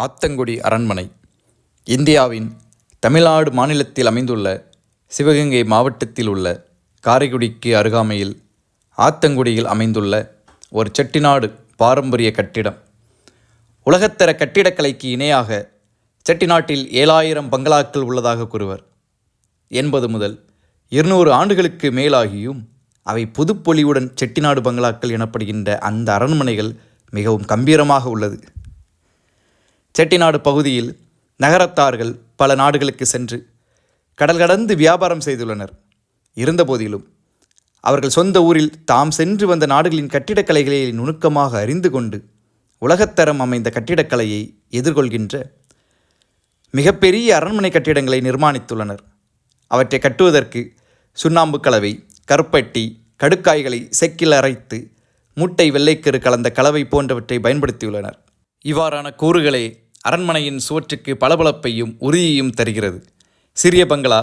ஆத்தங்குடி அரண்மனை இந்தியாவின் தமிழ்நாடு மாநிலத்தில் அமைந்துள்ள சிவகங்கை மாவட்டத்தில் உள்ள காரைக்குடிக்கு அருகாமையில் ஆத்தங்குடியில் அமைந்துள்ள ஒரு செட்டிநாடு பாரம்பரிய கட்டிடம். உலகத்தர கட்டிடக்கலைக்கு இணையாக செட்டிநாட்டில் 7000 பங்களாக்கள் உள்ளதாக கூறுவர். 80 முதல் 200 ஆண்டுகளுக்கு மேலாகியும் அவை புதுப்பொலிவுடன் செட்டிநாடு பங்களாக்கள் எனப்படுகின்ற அந்த அரண்மனைகள் மிகவும் கம்பீரமாக உள்ளது. செட்டிநாடு பகுதியில் நகரத்தார்கள் பல நாடுகளுக்கு சென்று கடல் கடந்து வியாபாரம் செய்துள்ளனர். இருந்தபோதிலும் அவர்கள் சொந்த ஊரில் தாம் சென்று வந்த நாடுகளின் கட்டிடக்கலைகளை நுணுக்கமாக அறிந்து கொண்டு உலகத்தரம் அமைந்த கட்டிடக்கலையை எதிர்கொள்கின்ற மிகப்பெரிய அரண்மனை கட்டிடங்களை நிர்மாணித்துள்ளனர். அவற்றை கட்டுவதற்கு சுண்ணாம்பு கலவை, கருப்பட்டி, கடுக்காய்களை செக்கில் அரைத்து முட்டை வெள்ளைக்கரு கலந்த கலவை போன்றவற்றை பயன்படுத்தியுள்ளனர். இவ்வாறான கூறுகளே அரண்மனையின் சுவற்றுக்கு பளபளப்பையும் உறுதியையும் தருகிறது. சிறிய பங்களா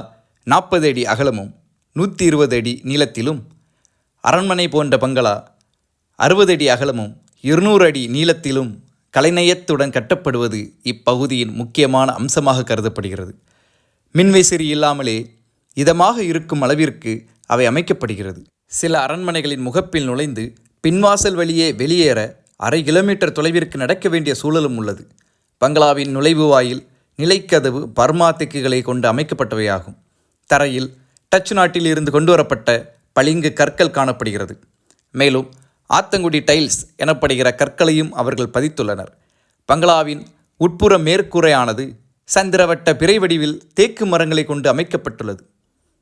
40 அடி அகலமும் 120 அடி நீளத்திலும், அரண்மனை போன்ற பங்களா 60 அடி அகலமும் 200 அடி நீளத்திலும் கலைநயத்துடன் கட்டப்படுவது இப்பகுதியின் முக்கியமான அம்சமாக கருதப்படுகிறது. மின்விசிறி இல்லாமலே இதமாக இருக்கும் அளவிற்கு அவை அமைக்கப்படுகிறது. சில அரண்மனைகளின் முகப்பில் நுழைந்து பின்வாசல் வழியே வெளியேற 1/2 கிலோமீட்டர் தொலைவிற்கு நடக்க வேண்டிய சூழலும் உள்ளது. பங்களாவின் நுழைவு வாயில் நிலைக்கதவு பர்மா தெக்குகளை கொண்டு அமைக்கப்பட்டவையாகும். தரையில் டச் நாட்டில் இருந்து கொண்டு வரப்பட்ட பளிங்கு கற்கள் காணப்படுகிறது. மேலும் ஆத்தங்குடி டைல்ஸ் எனப்படுகிற கற்களையும் அவர்கள் பதித்துள்ளனர். பங்களாவின் உட்புற மேற்கூரையானது சந்திரவட்ட பிறை வடிவில் தேக்கு மரங்களை கொண்டு அமைக்கப்பட்டுள்ளது.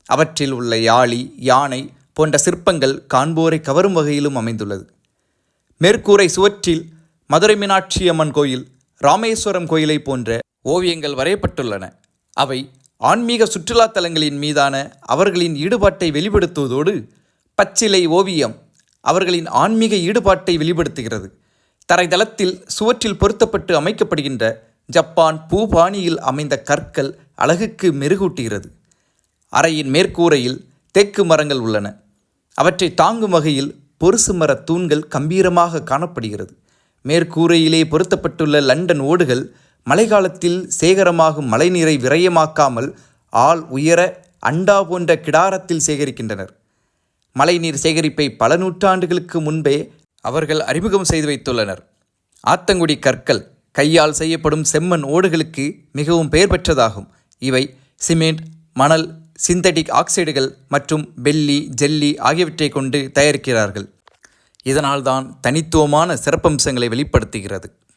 அவற்றில் உள்ள யாழி, யானை போன்ற சிற்பங்கள் காண்போரை கவரும் வகையிலும் அமைந்துள்ளது. மேற்கூரை சுவற்றில் மதுரை மீனாட்சி அம்மன் கோயில், ராமேஸ்வரம் கோயிலை போன்ற ஓவியங்கள் வரையப்பட்டுள்ளன. அவை ஆன்மீக சுற்றுலா தலங்களின் மீதான அவர்களின் ஈடுபாட்டை வெளிப்படுத்துவதோடு பச்சிலை ஓவியம் அவர்களின் ஆன்மீக ஈடுபாட்டை வெளிப்படுத்துகிறது. தரைதளத்தில் சுவற்றில் பொருத்தப்பட்டு அமைக்கப்படுகின்ற ஜப்பான் பூபாணியில் அமைந்த கற்கள் அழகுக்கு மெருகூட்டுகிறது. அறையின் மேற்கூரையில் தேக்கு மரங்கள் உள்ளன. அவற்றை தாங்கும் வகையில் பொருசு மர தூண்கள் கம்பீரமாக காணப்படுகிறது. மேற்கூரையிலே பொருத்தப்பட்டுள்ள லண்டன் ஓடுகள் மழைக்காலத்தில் சேகரமாகும் மழைநீரை விரயமாக்காமல் ஆள் உயர அண்டா போன்ற கிடாரத்தில் சேகரிக்கின்றனர். மழைநீர் சேகரிப்பை பல நூற்றாண்டுகளுக்கு முன்பே அவர்கள் அறிமுகம் செய்து வைத்துள்ளனர். ஆத்தங்குடி கற்கள் கையால் செய்யப்படும் செம்மண் ஓடுகளுக்கு மிகவும் பெயர் பெற்றதாகும். இவை சிமெண்ட், மணல், சிந்தட்டிக் ஆக்சைடுகள் மற்றும் வெள்ளி, ஜெல்லி ஆகியவற்றை கொண்டு தயாரிக்கிறார்கள். இதனால்தான் தனித்துவமான சிறப்பம்சங்களை வெளிப்படுத்துகிறது.